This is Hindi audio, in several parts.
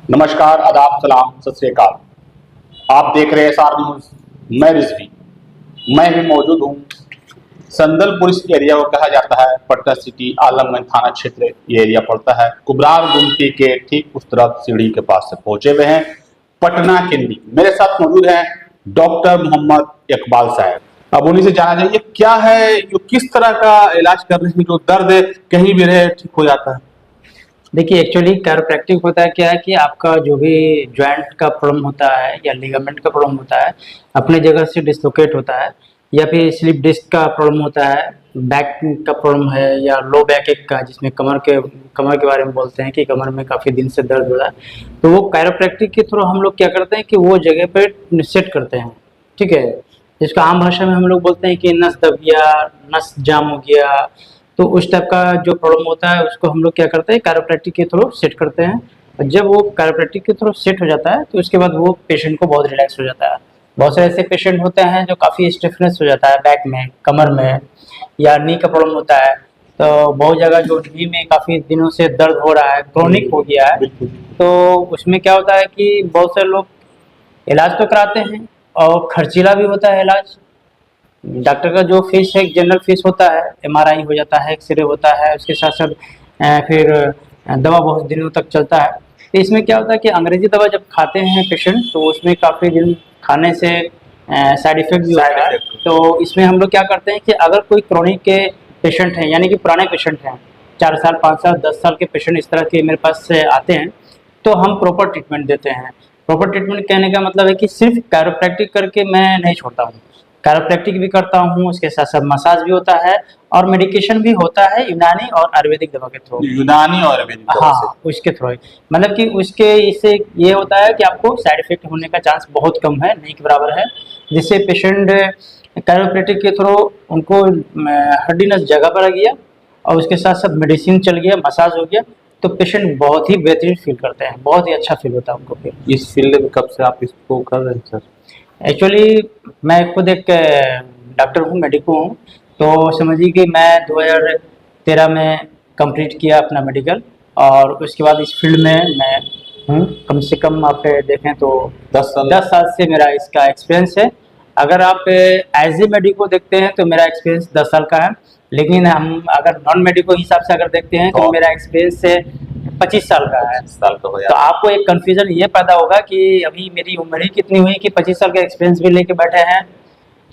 नमस्कार, आदाब, सलाम, सत श्री अकाल। आप देख रहे हैं एसआर न्यूज। मैं रिजवी, मैं भी मौजूद हूँ। संदलपुर इस एरिया को कहा जाता है, पटना सिटी आलमगंज थाना क्षेत्र ये एरिया पड़ता है। कुबरार गुमटी के ठीक उस तरफ सीढ़ी के पास से पहुंचे हुए हैं पटना के लिए। मेरे साथ मौजूद हैं डॉक्टर मोहम्मद इकबाल साहब। अब उन्हीं से जाना चाहिए क्या है, जो किस तरह का इलाज कर रहे हैं, जो दर्द कहीं भी रहे ठीक हो जाता है। देखिए, एक्चुअली कैरोप्रैक्टिक होता है क्या है कि आपका जो भी जॉइंट का प्रॉब्लम होता है या लिगामेंट का प्रॉब्लम होता है, अपने जगह से डिसलोकेट होता है, या फिर स्लिप डिस्क का प्रॉब्लम होता है, बैक का प्रॉब्लम है, या लो बैक एक का जिसमें कमर के बारे में बोलते हैं कि कमर में काफ़ी दिन से दर्द हो रहा है, तो वो कैरोप्रैक्टिक के थ्रू हम लोग क्या करते हैं कि वो जगह पर सेट करते हैं। ठीक है, जिसको आम भाषा में हम लोग बोलते हैं कि नस दब गया, नस जाम हो गया, तो उस टाइप का जो प्रॉब्लम होता है उसको हम लोग क्या करते हैं, कैरोप्रैक्टिक के थ्रू सेट करते हैं। और जब वो कैरोप्रैक्टिक के थ्रू सेट हो जाता है तो उसके बाद वो पेशेंट को बहुत रिलैक्स हो जाता है। बहुत सारे ऐसे पेशेंट होते हैं जो काफ़ी स्टिफनेस हो जाता है बैक में, कमर में, या नी का प्रॉब्लम होता है, तो बहुत जगह जो नी में काफ़ी दिनों से दर्द हो रहा है, क्रोनिक हो गया है, तो उसमें क्या होता है कि बहुत सारे लोग इलाज तो कराते हैं और खर्चीला भी होता है इलाज। डॉक्टर का जो फीस है जनरल फीस होता है, एमआरआई हो जाता है, एक्सरे होता है, उसके साथ साथ फिर दवा बहुत दिनों तक चलता है। तो इसमें क्या होता है कि अंग्रेजी दवा जब खाते हैं पेशेंट तो उसमें काफ़ी दिन खाने से साइड इफेक्ट भी होता है। तो इसमें हम लोग क्या करते हैं कि अगर कोई क्रोनिक के पेशेंट हैं, यानी कि पुराने पेशेंट हैं, 4 साल 5 साल 10 साल के पेशेंट इस तरह के मेरे पास से आते हैं, तो हम प्रॉपर ट्रीटमेंट देते हैं। प्रॉपर ट्रीटमेंट कहने का मतलब है कि सिर्फ कैरोप्रैक्टिक करके मैं नहीं छोड़ता हूँ, कैरोप्रैक्टिक भी करता हूँ, उसके साथ साथ मसाज भी होता है और मेडिकेशन भी होता है यूनानी और आयुर्वेदिक दवा के थ्रू। यूनानी और आयुर्वेदिक दवा हाँ, उसके थ्रू मतलब कि उसके इससे ये होता है कि आपको साइड इफेक्ट होने का चांस बहुत कम है, नहीं के बराबर है। जिससे पेशेंट कैरोप्रैक्टिक के थ्रू उनको हड्डी नस जगह पर आ गया और उसके साथ साथ मेडिसिन चल गया, मसाज हो गया, तो पेशेंट बहुत ही बेहतरीन फील करते हैं, बहुत ही अच्छा फील होता है उनको। फिर इस फील्ड में कब से आप इसको कर रहे हैं सर? एक्चुअली मैं खुद एक डॉक्टर हूँ, मेडिको हूँ, तो समझिए कि मैं 2013 में कंप्लीट किया अपना मेडिकल, और उसके बाद इस फील्ड में मैं हूँ। कम से कम आप देखें तो 10 साल से मेरा इसका एक्सपीरियंस है। अगर आप एज ए मेडिको देखते हैं तो मेरा एक्सपीरियंस 10 साल का है, लेकिन हम अगर नॉन मेडिको हिसाब से अगर देखते हैं तो मेरा एक्सपीरियंस 25 साल का है। 25 साल का हो तो आपको एक कंफ्यूजन ये पैदा होगा कि अभी मेरी उम्र ही कितनी हुई कि 25 साल का एक्सपीरियंस भी लेके बैठे हैं।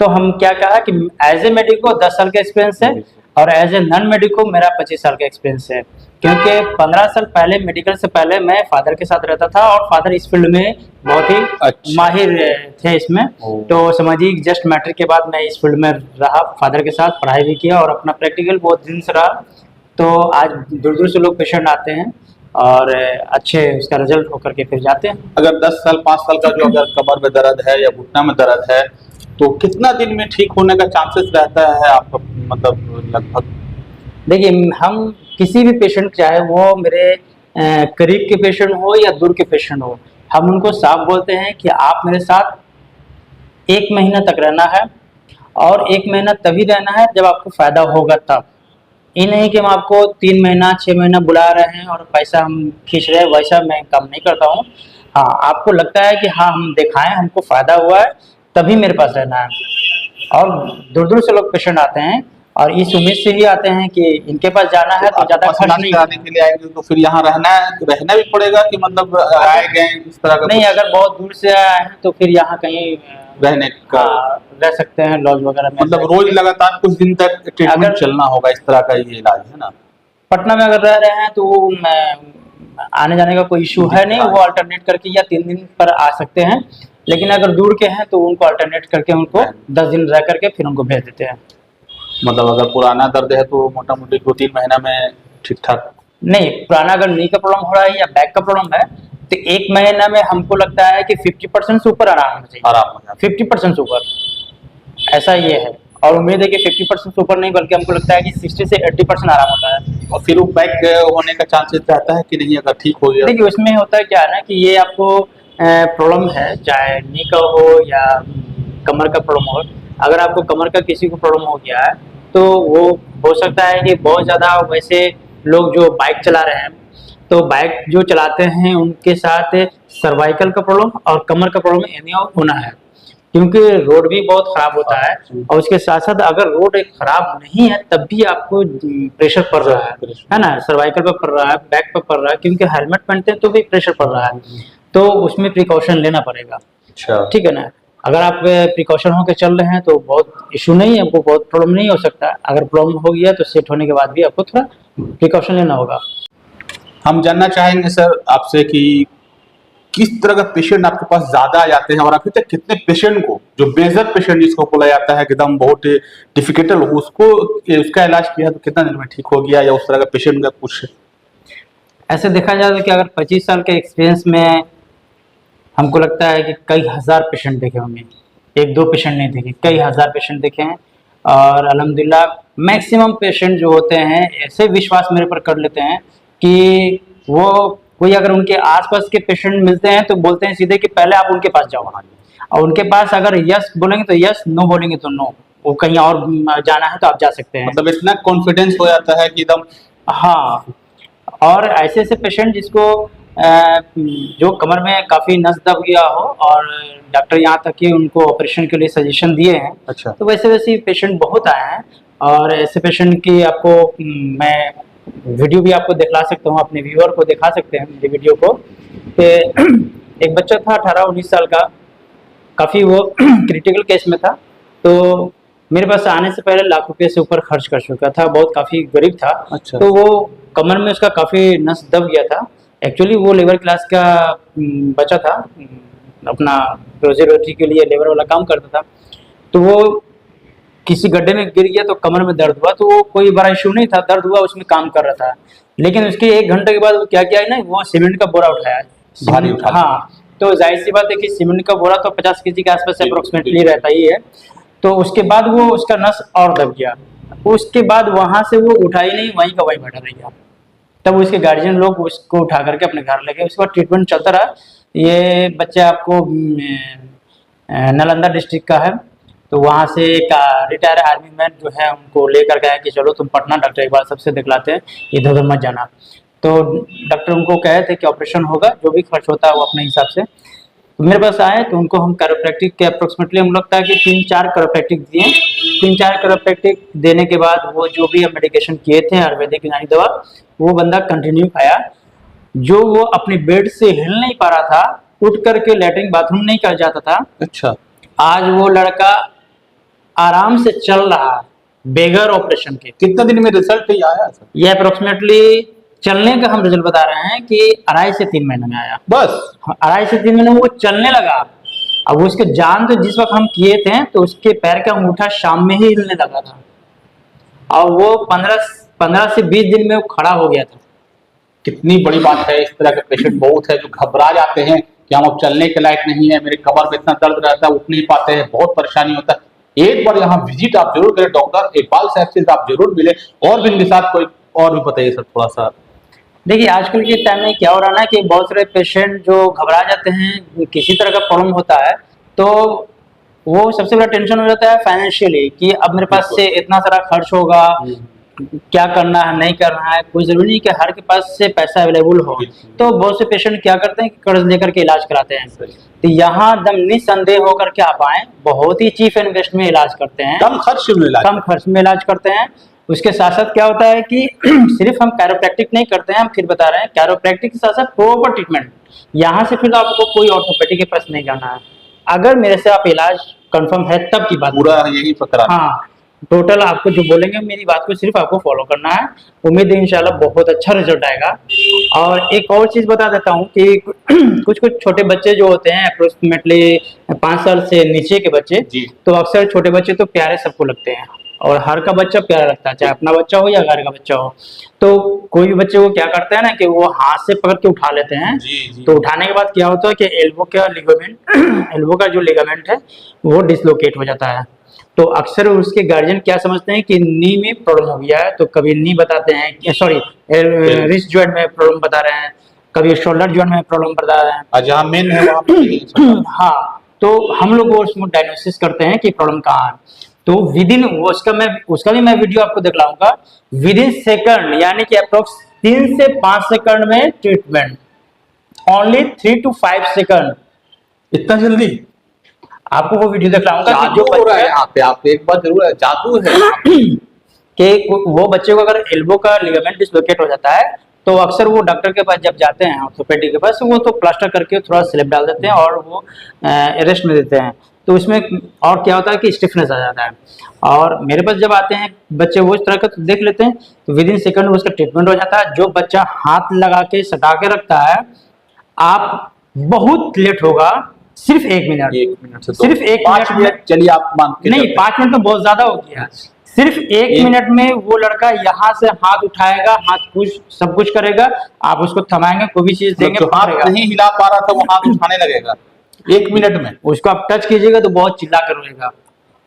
तो हम क्या कहा कि एज ए मेडिको 10 साल का एक्सपीरियंस है और एज ए नॉन मेडिको मेरा 25 साल का एक्सपीरियंस है, क्योंकि 15 साल पहले मेडिकल से पहले मैं फादर के साथ रहता था और फादर इस फील्ड में बहुत ही माहिर थे इसमें। तो समझिए जस्ट मैट्रिक के बाद मैं इस फील्ड में रहा, फादर के साथ पढ़ाई भी किया और अपना प्रैक्टिकल बहुत दिन से रहा। तो आज दूर दूर से लोग पेशेंट आते हैं और अच्छे उसका रिजल्ट होकर के फिर जाते हैं। अगर 10 साल 5 साल का जो अगर कमर में दर्द है या घुटना में दर्द है तो कितना दिन में ठीक होने का चांसेस रहता है आपका, मतलब लगभग? देखिए, हम किसी भी पेशेंट, चाहे वो मेरे करीब के पेशेंट हो या दूर के पेशेंट हो, हम उनको साफ बोलते हैं कि आप मेरे साथ 1 महीना तक रहना है, और 1 महीना तभी रहना है जब आपको फायदा होगा तब। ये नहीं कि हम आपको 3 महीना 6 महीना बुला रहे हैं और पैसा हम खींच रहे हैं, वैसा मैं काम नहीं करता हूँ। हाँ, आपको लगता है कि हाँ हम दिखाएं, हमको फायदा हुआ है, तभी मेरे पास रहना है। और दूर दूर से लोग पेशेंट आते हैं और इस उम्मीद से ही आते हैं कि इनके पास जाना है तो ज्यादा खर्च नहीं कराने के लिए आएंगे, तो फिर यहाँ रहना भी पड़ेगा कि मतलब आए गए इस तरह का? नहीं, अगर बहुत दूर से आए हैं तो फिर यहाँ कहीं रहने का रह सकते हैं, लॉज वगैरह में। मतलब रोज लगातार कुछ दिन तक ट्रीटमेंट चलना होगा, इस तरह का ये इलाज है ना? पटना में अगर रह रहे हैं तो आने जाने का कोई इशू है नहीं, वो अल्टरनेट करके या 3 दिन पर आ सकते हैं। लेकिन अगर दूर के हैं तो उनको अल्टरनेट करके उनको 10 दिन रह करके फिर उनको भेज देते हैं। मतलब अगर पुराना दर्द है तो मोटा मोटी 2-3 महीना में ठीक ठाक? नहीं, पुराना अगर नी का प्रॉब्लम हो रहा है या बैक का प्रॉब्लम है तो 1 महीना में हमको लगता है कि 50% से ऊपर आराम होना चाहिए। आराम हो जाए 50% से ऊपर, ऐसा ये है। और उम्मीद है कि 50% से ऊपर नहीं, बल्कि हमको लगता है कि 60 से 80% आराम होता है। और फिर वो बैक होने का चांसेस रहता है कि नहीं अगर ठीक हो गया? देखिए, उसमें होता है क्या है ना कि ये आपको प्रॉब्लम है, चाहे नी का हो या कमर का प्रॉब्लम हो। अगर आपको कमर का किसी को प्रॉब्लम हो गया है तो वो हो सकता है कि बहुत ज़्यादा वैसे लोग जो बाइक चला रहे हैं तो बाइक जो चलाते हैं उनके साथ सर्वाइकल का प्रॉब्लम और कमर का प्रॉब्लम एनी होना है, क्योंकि रोड भी बहुत खराब होता है। और उसके साथ साथ अगर रोड खराब नहीं है तब भी आपको प्रेशर पड़ रहा है ना, सर्वाइकल पर पड़ रहा है, बैक पर पड़ रहा है, क्योंकि हेलमेट पहनते हैं तो भी प्रेशर पड़ रहा है, तो उसमें प्रिकॉशन लेना पड़ेगा। अच्छा, ठीक है ना। अगर आप प्रिकॉशन होकर चल रहे हैं तो बहुत इशू नहीं है, आपको बहुत प्रॉब्लम नहीं हो सकता। अगर प्रॉब्लम हो गया तो सेट होने के बाद भी आपको थोड़ा प्रिकॉशन लेना होगा। हम जानना चाहेंगे सर आपसे कि किस तरह का पेशेंट आपके पास ज्यादा आ जाते हैं और अभी तक कितने पेशेंट को, जो मेजर पेशेंट जिसको बोला जाता है कि एकदम बहुत डिफिकल्ट हो, उसको उसका इलाज किया तो कितना दिन में ठीक हो गया, या उस तरह का पेशेंट का कुछ? ऐसे देखा जाए तो कि अगर 25 साल के एक्सपीरियंस में हमको लगता है कि कई हज़ार पेशेंट देखे होंगे, एक दो पेशेंट नहीं देखे, कई हज़ार पेशेंट देखे हैं। और अल्हम्दुलिल्लाह मैक्सिमम पेशेंट जो होते हैं ऐसे विश्वास मेरे पर कर लेते हैं कि वो कोई अगर उनके आसपास के पेशेंट मिलते हैं तो बोलते हैं सीधे कि पहले आप उनके पास जाओ, और उनके पास अगर यस बोलेंगे तो यस, नो बोलेंगे तो नो, वो कहीं और जाना है तो आप जा सकते हैं। मतलब इतना कॉन्फिडेंस हो जाता है कि एकदम। हाँ, और ऐसे ऐसे पेशेंट जिसको जो कमर में काफ़ी नस दब गया हो और डॉक्टर यहाँ तक कि उनको ऑपरेशन के लिए सजेशन दिए हैं। अच्छा। तो वैसे वैसे पेशेंट बहुत आए हैं, और ऐसे पेशेंट की आपको मैं वीडियो भी आपको दिखला सकता हूँ, अपने व्यूअर को दिखा सकते हैं मेरी वीडियो को। कि एक बच्चा था 18-19 साल का, काफ़ी वो क्रिटिकल केस में था, तो मेरे पास आने से पहले लाख रुपये से ऊपर खर्च कर चुका था, बहुत काफ़ी गरीब था। अच्छा। तो वो कमर में उसका काफ़ी नस दब गया था। एक्चुअली वो लेबर क्लास का बच्चा था, अपना रोजी रोटी के लिए लेबर वाला काम करता था। तो वो किसी गड्ढे में गिर गया तो कमर में दर्द हुआ, तो वो कोई बड़ा इशू नहीं था, दर्द हुआ, उसमें काम कर रहा था। लेकिन उसके 1 घंटे के बाद वो क्या किया है ना, वो सीमेंट का बोरा उठाया, भारी उठा। हाँ, तो जाहिर सी बात है कि सीमेंट का बोरा तो 50 केजी के आसपास अप्रोक्सीमेटली रहता ही है। तो उसके बाद वो उसका नस और दब गया, उसके बाद वहां से वो उठा ही नहीं, वहीं का वहीं बैठा रह गया। तब उसके गार्जियन लोग उसको उठा करके अपने घर ले गए। उसके बाद ट्रीटमेंट चलता रहा। ये बच्चा आपको नालंदा डिस्ट्रिक्ट का है, तो वहाँ से एक रिटायर आर्मी मैन जो है उनको लेकर गया कि चलो तुम पटना डॉक्टर एक बार सबसे दिखलाते हैं, इधर उधर मत जाना। तो डॉक्टर उनको कहे थे कि ऑपरेशन होगा, जो भी खर्च होता है वो अपने हिसाब से। तो मेरे पास आए तो उनको हम कैरोप्रैक्टिक के अप्रोक्सीमेटली हम लगता है कि 3-4 कैरोप्रैक्टिक दिए। 3-4 कैरोप्रैक्टिक देने के बाद वो जो भी हम मेडिकेशन किए थे आयुर्वेदिक यूनानी दवा, वो बंदा कंटिन्यू खाया। जो वो अपने बेड से हिल नहीं पा रहा था, उठ करके लैट्रिन बाथरूम नहीं कर जाता था, अच्छा। आज वो लड़का आराम से चल रहा है बेगर ऑपरेशन के। कितना दिन में रिजल्ट ही आया सर? ये अप्रोक्सीमेटली चलने का हम रिजल्ट बता रहे हैं कि 2.5 से 3 महीने में आया। बस 2.5 से 3 महीने में वो चलने लगा। अब उसके जान तो जिस वक्त हम किए थे तो उसके पैर का अंगूठा शाम में ही हिलने लगा था, और वो 15 से 20 दिन में वो खड़ा हो गया था। कितनी बड़ी बात है। इस तरह के पेशेंट बहुत है जो घबरा जाते हैं कि हम अब चलने के लायक नहीं है, मेरे कमर में इतना दर्द रहता है, उठ नहीं पाते हैं, बहुत परेशानी होता है। एक बार यहाँ विजिट आप जरूर करें, डॉक्टर इकबाल साहब से आप जरूर मिले। और भी इनके साथ कोई और भी बताइए सर थोड़ा सा। देखिए आजकल के टाइम में क्या हो रहा है ना कि बहुत सारे पेशेंट जो घबरा जाते हैं, किसी तरह का प्रॉब्लम होता है तो वो सबसे बड़ा टेंशन हो जाता है फाइनेंशियली, कि अब मेरे पास से इतना सारा खर्च होगा, क्या करना है नहीं करना है। कोई जरूरी नहीं कि हर के पास से पैसा अवेलेबल हो, तो बहुत से पेशेंट क्या करते हैं कि कर्ज लेकर के इलाज कराते हैं। तो यहाँ दम निसंदेह होकर के आप आए, बहुत ही चीप इन्वेस्ट में इलाज करते हैं, कम खर्च में इलाज करते हैं। उसके साथ साथ क्या होता है कि सिर्फ हम कैरोप्रैक्टिक नहीं करते हैं, हम फिर बता रहे हैं कैरोप्रैक्टिक के साथ साथ प्रॉपर ट्रीटमेंट। यहाँ से फिर आपको कोई ऑर्थोपेडिक के पास नहीं जाना है। अगर मेरे से आप इलाज कंफर्म है तब की बात, पूरा यही पकड़ा। हाँ, टोटल आपको जो बोलेंगे मेरी बात को सिर्फ आपको फॉलो करना है। उम्मीद है इंशाल्लाह बहुत अच्छा रिजल्ट आएगा। और एक और चीज बता देता हूँ कि कुछ छोटे बच्चे जो होते हैं अप्रोक्सीमेटली 5 साल से नीचे के बच्चे, तो अक्सर छोटे बच्चे तो प्यारे सबको लगते हैं, और हर का बच्चा प्यारा लगता है, चाहे अपना बच्चा हो या घर का बच्चा हो। तो कोई भी बच्चे को क्या करते हैं ना कि वो हाथ से पकड़ के उठा लेते हैं। तो उठाने के बाद क्या होता है कि एल्बो का लिगामेंट, एल्बो का जो लिगामेंट है वो डिसलोकेट हो जाता है। तो अक्सर उसके गार्जियन क्या समझते हैं कि नी में प्रॉब्लम हो गया है, तो कभी नी बताते हैं, सॉरी रिस्ट जॉइंट में प्रॉब्लम बता रहे हैं, कभी शोल्डर जॉइंट में प्रॉब्लम बता रहे हैं, जहाँ मेन है वहाँ हाँ। तो हम लोग वो उसमें डायग्नोसिस करते हैं कि प्रॉब्लम कहाँ है। तो विदिन उसका भी मैं वीडियो आपको दिखलाऊंगा। विदिन सेकंड यानी कि अप्रोक्स 3 से 5 सेकंड में ट्रीटमेंट, ओनली 3 to 5 सेकंड। इतना जल्दी? आपको वो वीडियो दिखलाऊंगा कि जादू हो रहा है यहाँ पे, आप एक बात जरूर है, जादू है कि वो बच्चे को अगर एल्बो का लिगामेंट डिसलोकेट हो जाता है तो अक्सर वो डॉक्टर के पास जब जाते हैं, ऑर्थोपेडिक के पास, वो तो प्लास्टर करके थोड़ा स्लिप डाल देते हैं और वो रेस्ट में देते हैं। तो उसमें और क्या होता है कि स्टिफनेस आ जाता है। और मेरे पास जब आते हैं बच्चे वो इस तरह का, तो देख लेते हैं तो विद इन सेकंड उसका ट्रीटमेंट हो जाता है। जो बच्चा हाथ लगा के सटा के रखता है, आप बहुत लेट होगा, सिर्फ 1 मिनट, 1 मिनट से सिर्फ 1 5 मिनट, चलिए आप मान के नहीं, चलते हैं। 5 मिनट तो बहुत ज्यादा हो गया। सिर्फ 1 मिनट में वो लड़का यहाँ से हाथ उठाएगा, हाथ कुछ सब कुछ करेगा, आप उसको थमाएंगे, कोई भी चीज देंगे, जो हाथ नहीं हिला पा रहा था वो हाथ उठाने लगेगा 1 मिनट में। उसको आप टच कीजिएगा तो बहुत चिल्ला कर रोएगा।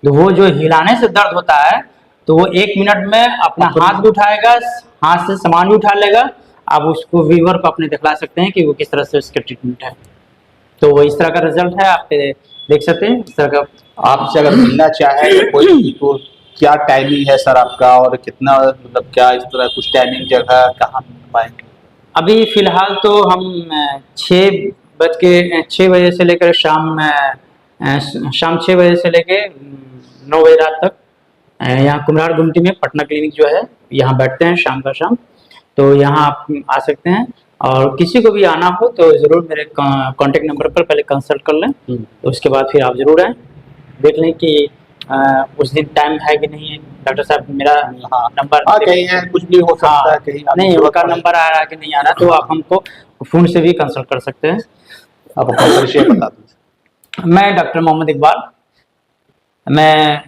तो वो जो हिलाने से दर्द होता है, तो वो 1 मिनट में अपना हाथ भी उठाएगा, हाथ से सामान भी उठा लेगा। आप उसको व्यूअर को अपने दिखला सकते हैं कि वो किस तरह से उसका ट्रीटमेंट है। तो वो इस तरह का रिजल्ट है, आप देख सकते हैं इस तरह का। आपसे अगर मिलना चाहे तो कोई तो क्या टाइमिंग है सर आपका, और कितना, मतलब क्या इस तरह कुछ टाइमिंग, जगह कहाँ मिल पाएंगे? अभी फिलहाल तो हम 6 बजे से लेकर शाम 6 बजे से लेकर 9 बजे रात तक यहाँ कुम्हार गुमटी में पटना क्लिनिक जो है, यहाँ बैठते हैं शाम का शाम। तो यहाँ आप आ सकते हैं, और किसी को भी आना हो तो ज़रूर मेरे कांटेक्ट नंबर पर पहले कंसल्ट कर लें, तो उसके बाद फिर आप ज़रूर आएँ, देख लें कि उस दिन टाइम है कि नहीं है। डॉक्टर साहब मेरा नंबर कहीं है, कुछ भी हो सकता है, कहीं नहीं, उनका नंबर आ रहा है कि नहीं आ रहा, तो आप हमको फ़ोन से भी कंसल्ट कर सकते हैं। आप अपना परिचय बता दीजिए। मैं डॉक्टर मोहम्मद इकबाल, मैं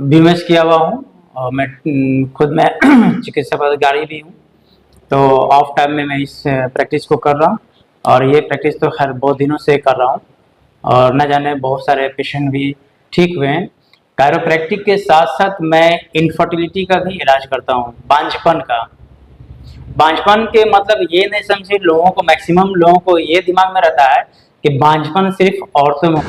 बीएमएस किया हुआ हूँ, और मैं खुद मैं चिकित्सा पदाधिकारी भी हूँ। तो ऑफ टाइम में मैं इस प्रैक्टिस को कर रहा हूँ, और ये प्रैक्टिस तो खैर बहुत दिनों से कर रहा हूँ, और न जाने बहुत सारे पेशेंट भी ठीक हुए हैं। कायरोप्रैक्टिक के साथ साथ मैं इनफर्टिलिटी का भी इलाज करता हूँ, बांझपन का। बांझपन के मतलब ये नहीं समझे, लोगों को, मैक्सिमम लोगों को ये दिमाग में रहता है कि बांझपन सिर्फ औरतों में